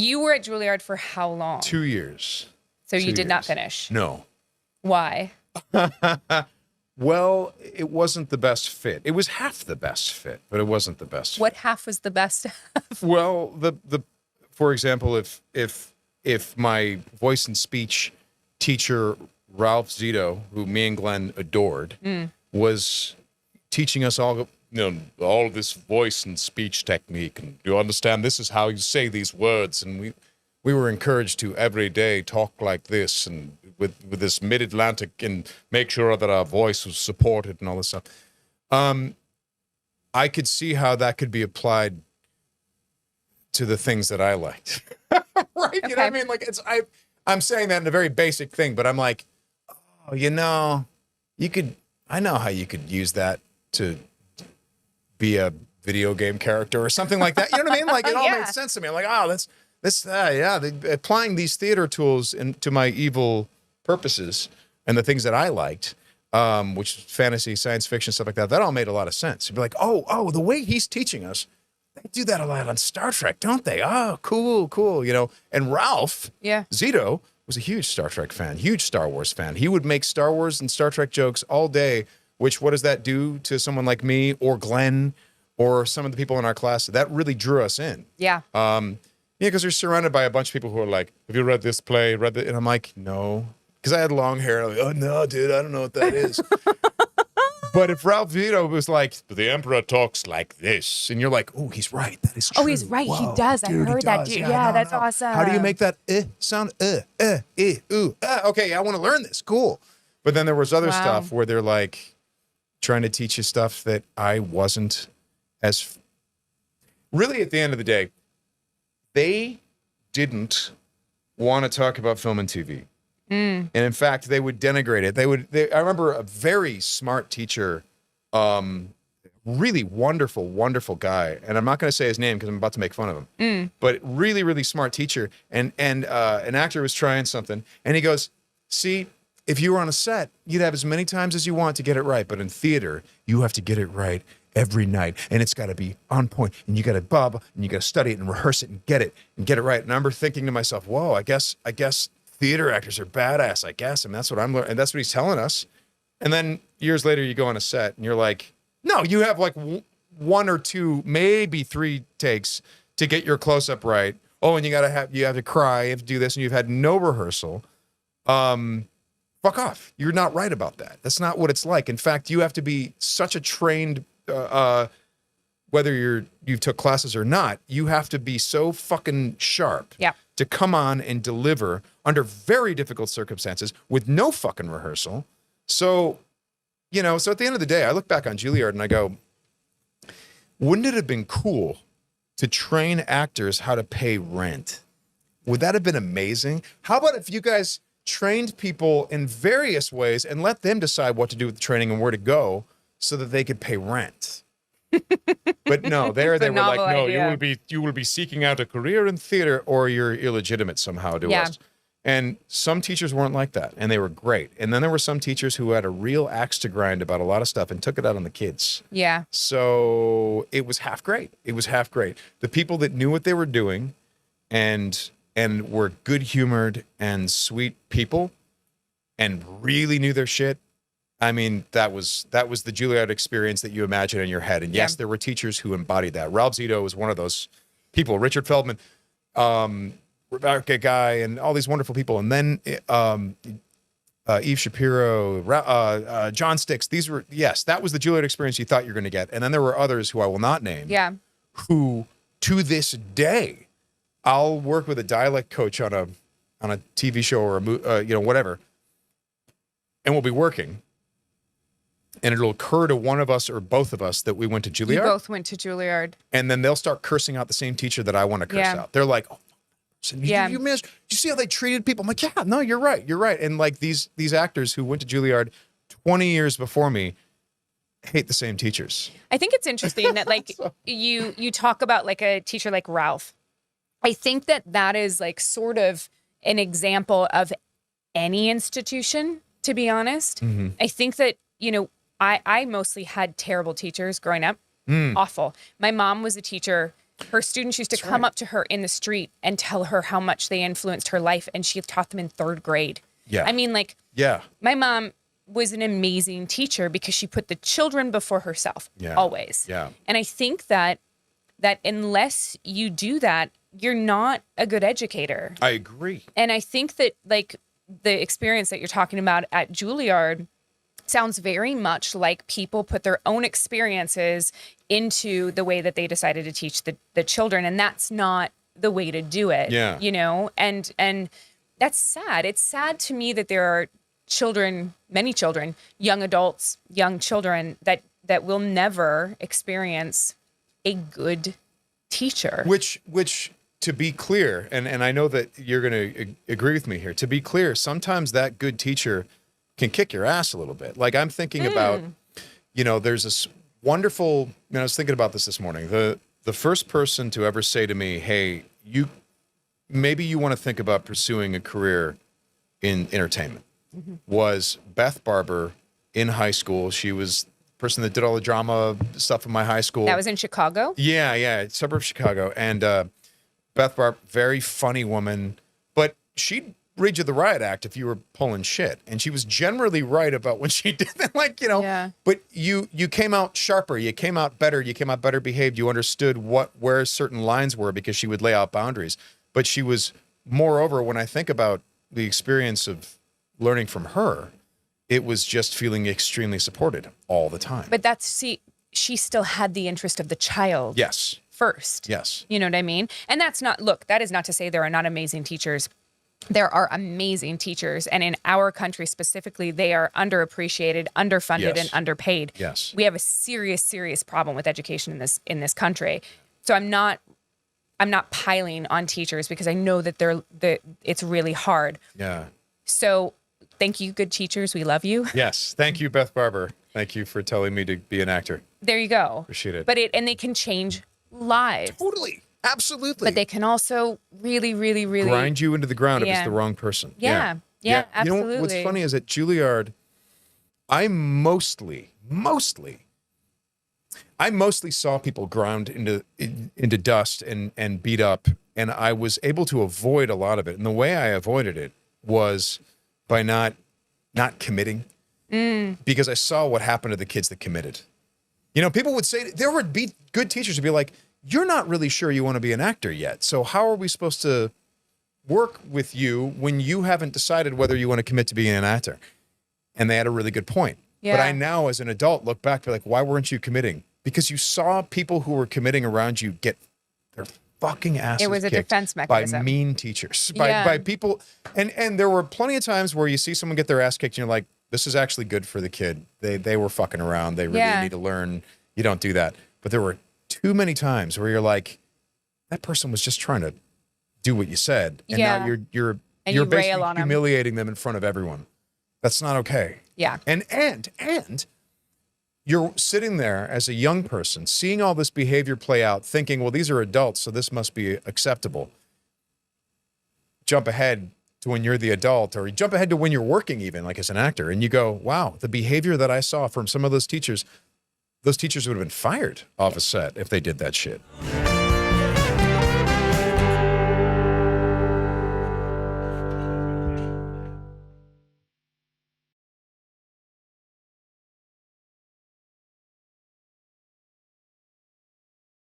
You were at Juilliard for how long? 2 years. So you 2 did not years. finish. No. Why? Well, it wasn't the best fit. It was half the best fit, but it wasn't the best fit. What half was the best? Well, for example, if my voice and speech teacher Ralph Zito, who me and Glenn adored, was teaching us all this voice and speech technique, and you understand this is how you say these words, and we were encouraged to every day talk like this and with this mid-Atlantic and make sure that our voice was supported and all this stuff. I could see how that could be applied to the things that I liked. Right? Okay. You know what I mean? Like I'm saying that in a very basic thing, but I'm like, oh, I know how you could use that to be a video game character or something like that. You know what I mean? Like it all made sense to me. I'm like, oh, applying these theater tools to my evil purposes and the things that I liked, which is fantasy, science fiction, stuff like that. That all made a lot of sense. You'd be like, oh, the way he's teaching us, they do that a lot on Star Trek, don't they? Oh, cool. And Ralph Zito was a huge Star Trek fan, huge Star Wars fan. He would make Star Wars and Star Trek jokes all day, which what does that do to someone like me or Glenn or some of the people in our class? That really drew us in. Yeah. Because you're surrounded by a bunch of people who are like, have you read this play? And I'm like, no. Because I had long hair. I'm like, oh, no, dude, I don't know what that is. But if Ralph Zito was like, the emperor talks like this, and you're like, oh, he's right. That is true. Oh, he's right. Whoa, he does. dude, I heard that. Dude. Yeah, that's awesome. How do you make that sound? Ooh. Okay, I want to learn this. Cool. But then there was other stuff where they're like trying to teach you stuff that I wasn't as... Really, at the end of the day, they didn't want to talk about film and TV. And in fact, they would denigrate it. I remember a very smart teacher, really wonderful, wonderful guy. And I'm not going to say his name because I'm about to make fun of him. But really, really smart teacher. And an actor was trying something. And he goes, see, if you were on a set, you'd have as many times as you want to get it right. But in theater, you have to get it right every night, and it's got to be on point, and you got to and you got to study it and rehearse it and get it right. And I remember thinking to myself, whoa, I guess theater actors are badass. I guess, and that's what I'm learning, and that's what he's telling us. And then years later, you go on a set, and you're like, no, you have like one or two, maybe 3 takes to get your close up right. Oh, and you have to cry, you have to do this, and you've had no rehearsal. Fuck off. You're not right about that. That's not what it's like. In fact, you have to be such a trained. Whether you took classes or not, you have to be so fucking sharp to come on and deliver under very difficult circumstances with no fucking rehearsal. So at the end of the day, I look back on Juilliard and I go, wouldn't it have been cool to train actors how to pay rent? Would that have been amazing? How about if you guys trained people in various ways and let them decide what to do with the training and where to go, so that they could pay rent? But no, they were like, no, idea. you will be seeking out a career in theater, or you're illegitimate somehow to us. And some teachers weren't like that, and they were great. And then there were some teachers who had a real axe to grind about a lot of stuff and took it out on the kids. Yeah. So it was half great. The people that knew what they were doing and were good-humored and sweet people and really knew their shit, I mean, that was the Juilliard experience that you imagine in your head. And yes, there were teachers who embodied that. Ralph Zito was one of those people. Richard Feldman, Rebecca Guy, and all these wonderful people. And then Eve Shapiro, John Sticks. That was the Juilliard experience you thought you were going to get. And then there were others who I will not name. Yeah. Who, to this day, I'll work with a dialect coach on a TV show or whatever, and we'll be working. And it'll occur to one of us or both of us that we went to Juilliard. You both went to Juilliard. And then they'll start cursing out the same teacher that I want to curse out. They're like, oh, you missed. Did you see how they treated people? I'm like, yeah, no, you're right. And like these actors who went to Juilliard 20 years before me hate the same teachers. I think it's interesting that like you talk about like a teacher like Ralph. I think that is like sort of an example of any institution, to be honest. Mm-hmm. I think that, I mostly had terrible teachers growing up. Awful. My mom was a teacher Her students used to come up to her in the street and tell her how much they influenced her life, and she taught them in 3rd grade. Yeah. I mean, like, yeah, my mom was an amazing teacher because she put the children before herself, always. Yeah. And I think that unless you do that, you're not a good educator. I agree. And I think that, like, the experience that you're talking about at Juilliard sounds very much like people put their own experiences into the way that they decided to teach the children. And that's not the way to do it. Yeah. You know, and that's sad. It's sad to me that there are children, many children, young adults, young children that will never experience a good teacher. Which to be clear, and I know that you're going to agree with me here, to be clear, sometimes that good teacher can kick your ass a little bit. Like, I'm thinking about, you know, there's this wonderful, you know, I was thinking about this morning. The first person to ever say to me, hey, maybe you want to think about pursuing a career in entertainment, was Beth Barber in high school. She was the person that did all the drama stuff in my high school. That was in Chicago? Yeah, suburb of Chicago. And Beth Barber, very funny woman, but she'd read you the riot act if you were pulling shit. And she was generally right about when she did that. Like, you know, but you came out sharper, you came out better, you came out better behaved, you understood where certain lines were because she would lay out boundaries. But she was, moreover, when I think about the experience of learning from her, it was just feeling extremely supported all the time. But she still had the interest of the child. Yes. First. Yes. You know what I mean? And that is not to say there are not amazing teachers. There are amazing teachers. And in our country specifically, they are underappreciated, underfunded, and underpaid. Yes. We have a serious, serious problem with education in this country. So I'm not piling on teachers because I know that it's really hard. Yeah. So thank you, good teachers. We love you. Yes. Thank you, Beth Barber. Thank you for telling me to be an actor. There you go. Appreciate it. But they can change lives. Totally. Absolutely. But they can also really, really, really grind you into the ground if it's the wrong person. Yeah, absolutely. You know what's funny is at Juilliard, I mostly saw people ground into dust and beat up, and I was able to avoid a lot of it. And the way I avoided it was by not committing, because I saw what happened to the kids that committed. You know, people would say, there would be good teachers who'd be like, you're not really sure you want to be an actor yet. So how are we supposed to work with you when you haven't decided whether you want to commit to being an actor? And they had a really good point. Yeah. But I now, as an adult, look back and be like, why weren't you committing? Because you saw people who were committing around you get their fucking asses It was a kicked defense mechanism. by mean teachers, by people. And there were plenty of times where you see someone get their ass kicked and you're like, this is actually good for the kid. They were fucking around. They really need to learn. You don't do that. But there were too many times where you're like, that person was just trying to do what you said, and now you're basically humiliating them in front of everyone. That's not okay. Yeah. And you're sitting there as a young person, seeing all this behavior play out, thinking, well, these are adults, so this must be acceptable. Jump ahead to when you're the adult, or you jump ahead to when you're working even, like as an actor, and you go, wow, the behavior that I saw from some of those teachers would have been fired off a set if they did that shit.